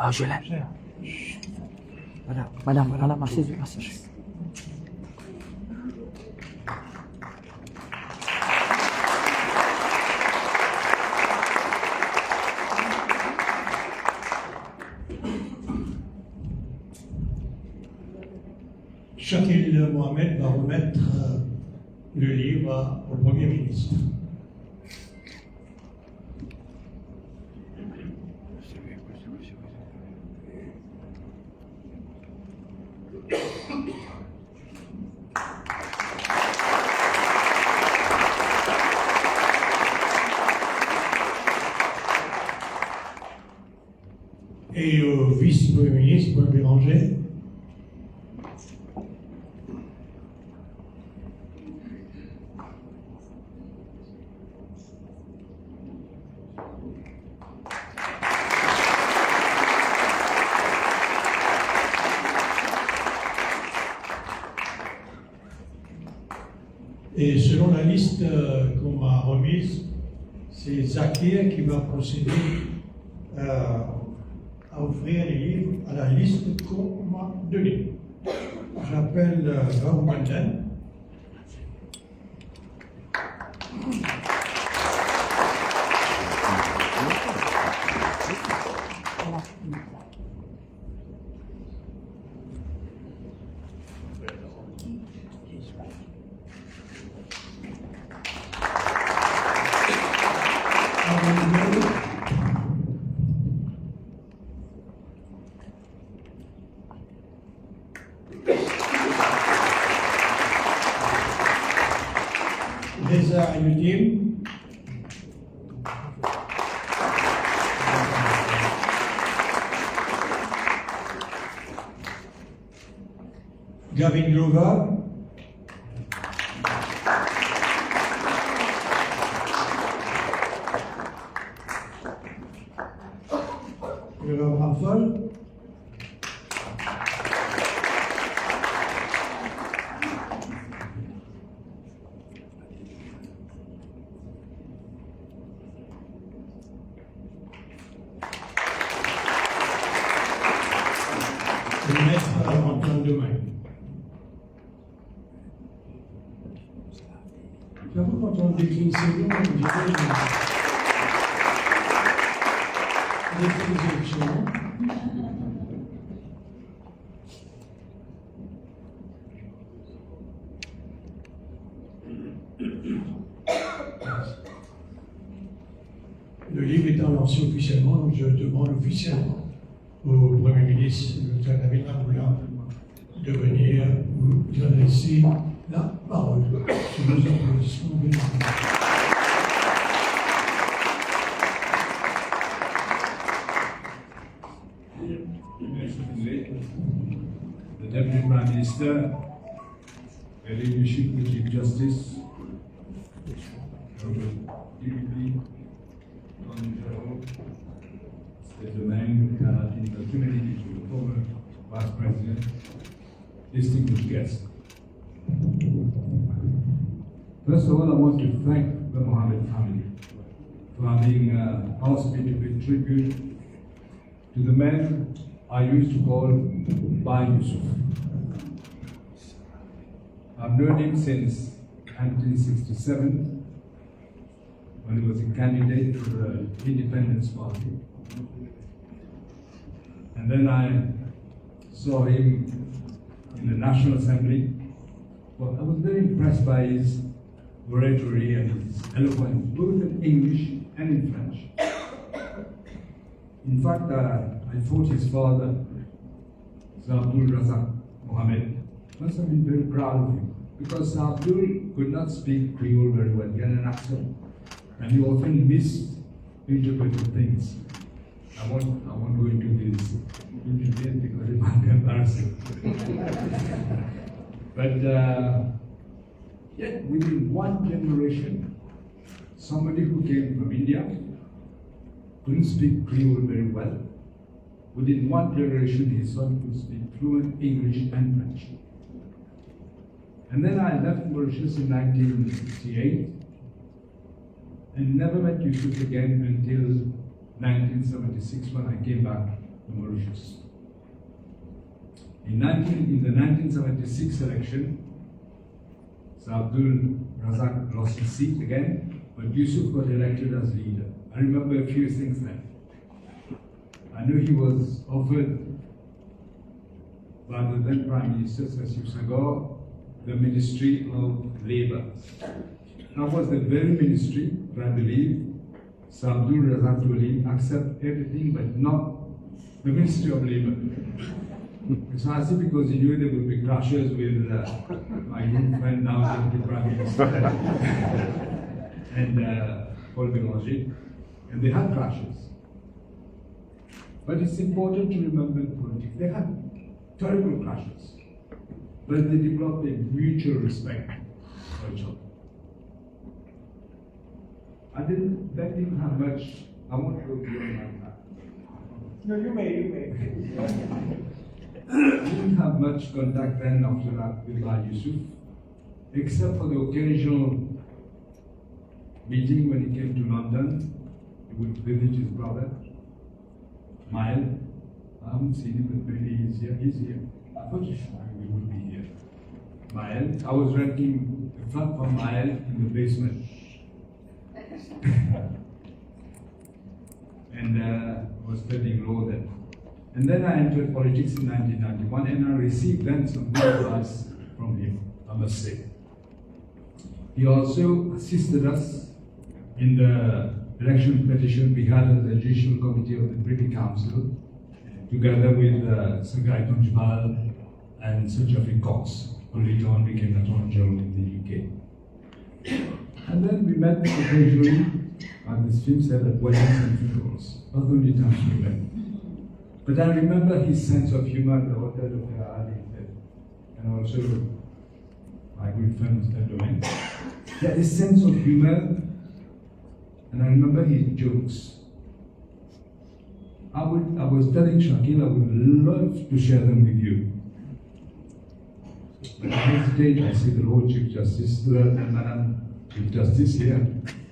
Ah, je l'aime. Madame, merci. Yousuf Mohamed va remettre le livre au Premier ministre. Et au vice-premier ministre, Paul Béranger. Et selon la liste qu'on m'a remise, c'est Zakir qui va procéder à offrir les livres à la liste qu'on m'a donnée. J'appelle Ramgoolam. Navin Ramgoolam, J'avoue, quand on décrit ces noms, on dirait des projections. Le livre étant lancé officiellement, donc je demande officiellement au Premier ministre, le Navin Ramgoolam, de venir vous adresser la parole. Sous nos applaudissements, bien entendu. The Deputy Prime Minister, the leadership, the Chief Justice, DPP, State Domain, the committee, the former Vice President, distinguished guests. First of all, I want to thank the Mohamed family for having asked me to pay tribute to the man I used to call Bai Yousuf. I've known him since 1967 when he was a candidate for the Independence Party. And then I saw him in the National Assembly. Well, I was very impressed by his oratory and his eloquence, both in English and in French. In fact, I thought his father, Sir Abdul Razak Mohamed, must have been very proud of him, because Sir Abdul could not speak Creole very well, he had an accent, and he often misinterpreted things. I won't go into this interview because it might be embarrassing. But yet, within one generation, somebody who came from India couldn't speak Creole very well. Within one generation, his son could speak fluent English and French. And then I left Mauritius in 1968 and never met Yousuf again until 1976 when I came back the Mauritius. In the 1976 election, Sir Abdul Razak lost his seat again, but Yousuf got elected as leader. I remember a few things then. I know he was offered by the then Prime Minister, Sir Yousuf Mohamed, the Ministry of Labour. That was the very ministry where I believe Sir Abdul Razak will accept everything but not the Ministry of Labour. Precisely because he knew there would be clashes with my good friend, now Deputy Prime Minister, and Paul Bélanger, and they had clashes. But it's important to remember in politics, they had terrible clashes, but they developed a mutual respect for each other. That didn't have much. I won't go beyond my time. No, you may. I didn't have much contact then after that with Yousuf, except for the occasional meeting when he came to London. He would visit his brother, Mile. I haven't seen him, but maybe he's here. He's here. I thought he would be here. Mile. I was renting a flat for Mile in the basement. And I was studying law then. And then I entered politics in 1991, and I received then some good advice from him, I must say. He also assisted us in the election petition we had at the Judicial Committee of the Privy Council, together with Sir Guy Tonjbal and Sir Geoffrey Cox, who later on became Attorney General in the UK. And then we met occasionally, as this film said, at weddings and funerals. Not the only times we met. But I remember his sense of humor at the Hotel of Ali, and also my good friend Mr. Domain. He had a sense of humor, and I remember his jokes. I was telling Shakil I would love to share them with you. But I hesitate. I see the Lord Chief Justice, and Madam Chief Justice here.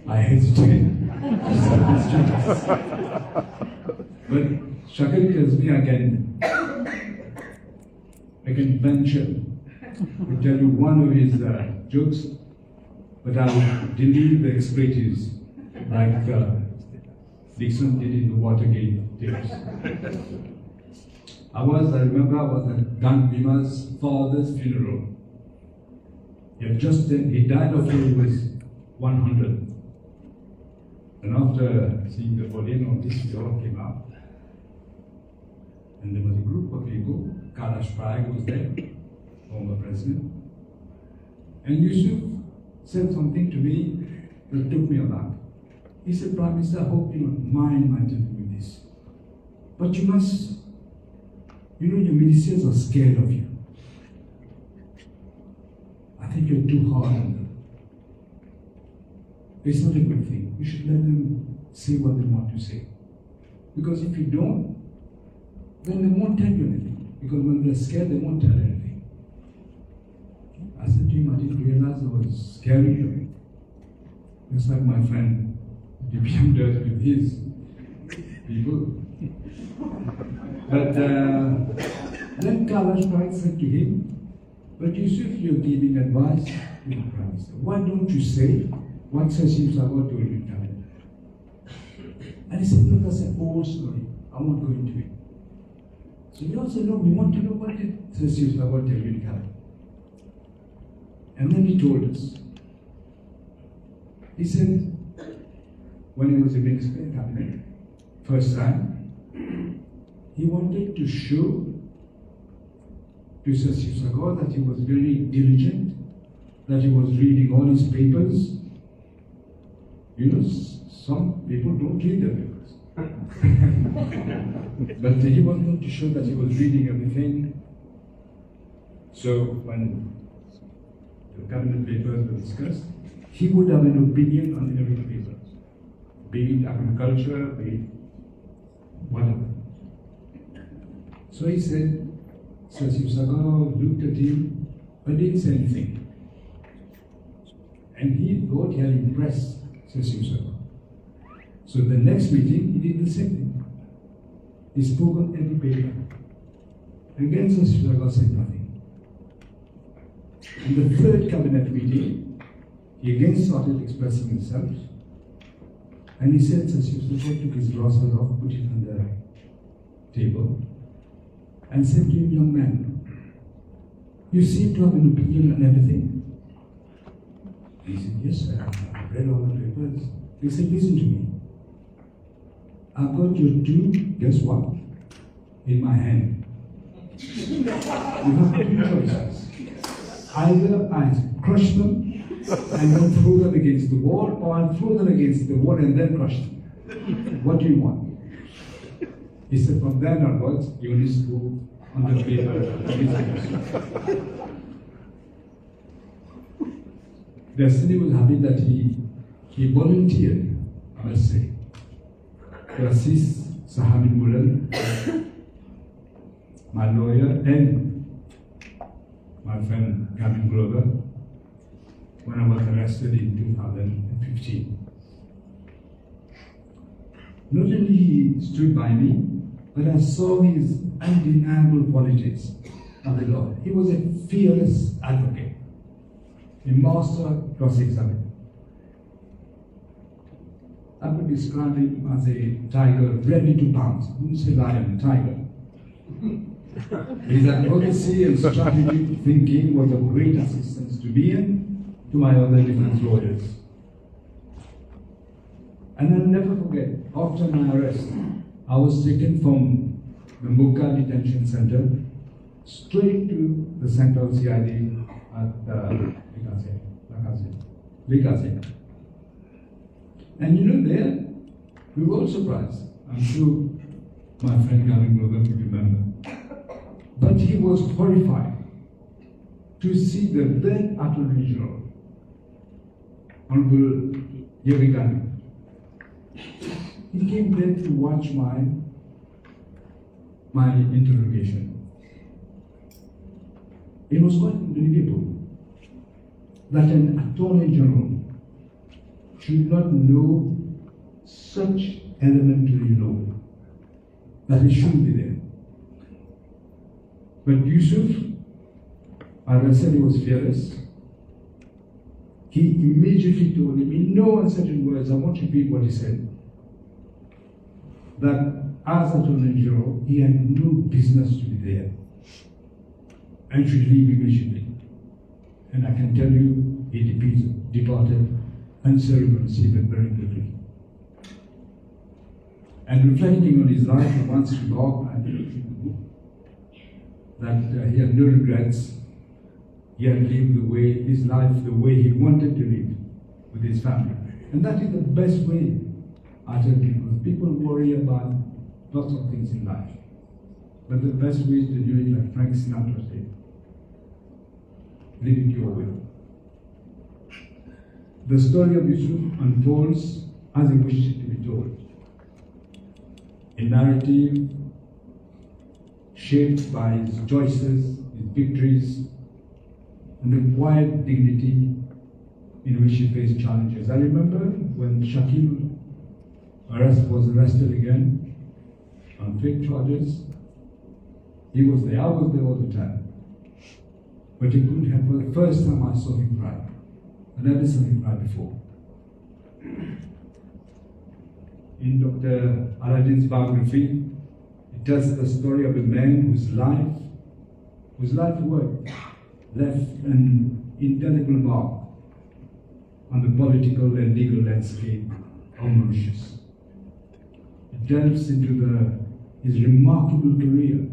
I hesitate. But Shakil tells me I can venture to tell you one of his jokes, but I will delete the expletives like Dixon did in the Watergate tapes. I remember I was at Dan Bima's father's funeral. He died after he was 100. And after seeing the body notice, we all came out. And there was a group of people. Kailash Parag was there, former president. And Yousuf said something to me that took me aback. He said, Prime Minister, I hope you don't mind my telling you this. But you must, your ministers are scared of you. I think you're too hard on them. It's not a good thing. You should let them say what they want to say. Because if you don't, then they won't tell you anything. Because when they're scared, they won't tell anything. I said to him, I didn't realize I was scaring him. It's like my friend DPM does with his people. But then Kailash Parag said to him, but Yousuf, you're giving advice to the Prime Minister. Why don't you say what Sir Yousuf Mohamed told you to tell him? And he said, no, that's an old story. I won't go into it. So we also know, we want to know what did Sir Yousuf Mohamed tell you to tell him. And then he told us. He said, when he was a minister in cabinet, first time, he wanted to show to Sir Yousuf Mohamed that he was very diligent, that he was reading all his papers. Some people don't read their papers. But he wanted to show that he was reading everything. So when the cabinet papers were discussed, he would have an opinion on every paper, be it agriculture, be it whatever. So he said, Sir Yousuf Mohamed looked at him, but didn't say anything. And he thought he had impressed Sir Yousuf Mohamed. So the next meeting, he did the same thing. He spoke on every paper. Against us, Sri said nothing. In the third cabinet meeting, he again started expressing himself. And he said, Yousuf took his glasses off, put it on the table, and said to him, young man, you seem to have an opinion on everything. He said, yes, sir, I've read all the papers. He said, listen to me. I've got your two, guess what, in my hand. You have two choices. Either I crush them and then throw them against the wall, or I throw them against the wall and then crush them. What do you want? He said, from then onwards, you need to go on the paper. Destiny was happy that he volunteered, I must say, to assist Sahamin Mulal, my lawyer, and my friend Navin Ramgoolam, when I was arrested in 2015. Not only he stood by me, but I saw his undeniable qualities of the law. He was a fearless advocate, a master cross-examiner. I would describe him as a tiger ready to pounce. I wouldn't say lion, tiger. His advocacy and strategic thinking was of great assistance to me and to my other defense lawyers. And I'll never forget, after my arrest, I was taken from the Mocha detention center straight to the Central CID at Likase. And you know, there, we were all surprised. I'm sure my friend Navin Ramgoolam will remember. But he was horrified to see the then Attorney General, Honorable Yevgeny. He came there to watch my interrogation. It was quite unbelievable that an Attorney General should not know such elementary law, that it shouldn't be there. But Yousuf, as I said, he was fearless. He immediately told him, in no uncertain words, I want to repeat what he said, that as Attorney General, he had no business to be there and should leave immediately. And I can tell you, he departed unceremoniously but very quickly. And reflecting on his life, he once remarked, I think, that he had no regrets. He had lived his life the way he wanted to live with his family. And that is the best way, I tell people. People worry about lots of things in life. But the best way is to do it like Frank Sinatra said. Live it your way. The story of Yousuf unfolds as he wished it to be told. A narrative shaped by his choices, his victories, and the quiet dignity in which he faced challenges. I remember when Shakil was arrested again on fake charges. He was there. I was there all the time. But he couldn't help it. The first time I saw him cry. I never saw him cry before. In Dr. Aladdin's biography, it tells the story of a man whose life work left an indelible mark on the political and legal landscape of Mauritius. It delves into his remarkable career,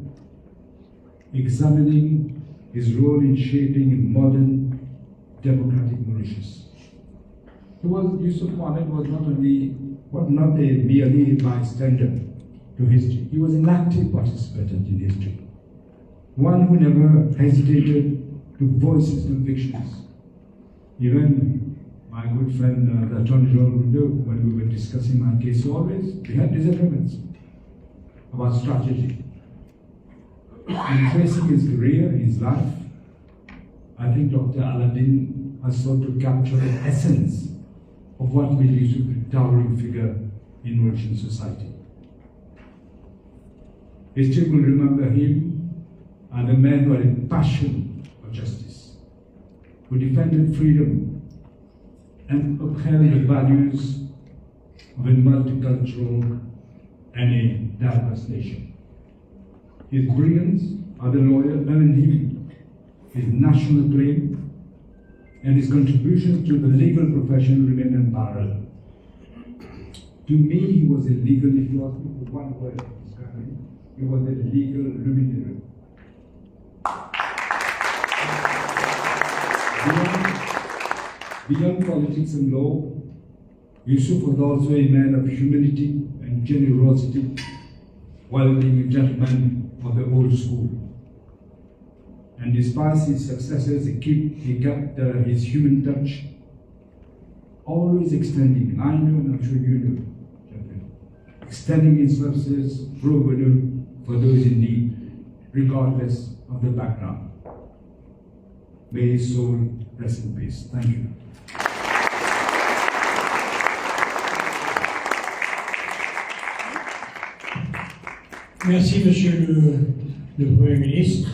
examining his role in shaping a modern democratic Mauritius. Yousuf Mohamed was not a merely bystander to history. He was an active participant in history. One who never hesitated to voice his convictions. Even my good friend, the Attorney General, would know when we were discussing my case, we had disagreements about strategy. In tracing his career, his life, I think Dr. Aladdin has sought to capture the essence of what made Yousuf a towering figure in Mauritian society. history will remember him as a man who had a passion for justice, who defended freedom and upheld the values of a multicultural and a diverse nation. His brilliance as a lawyer earned him his national acclaim, and his contribution to the legal profession remain unparalleled. To me, he was a legal, if you ask me for one word to describe him, he was a legal luminary. Beyond politics and law, Yousuf was also a man of humility and generosity, while being a gentleman of the old school. And despite his successes, he kept his human touch, always extending, I know and I'm sure you know, extending his services pro bono for those in need, regardless of the background. May his soul rest in peace. Thank you. Merci, Monsieur le Premier ministre.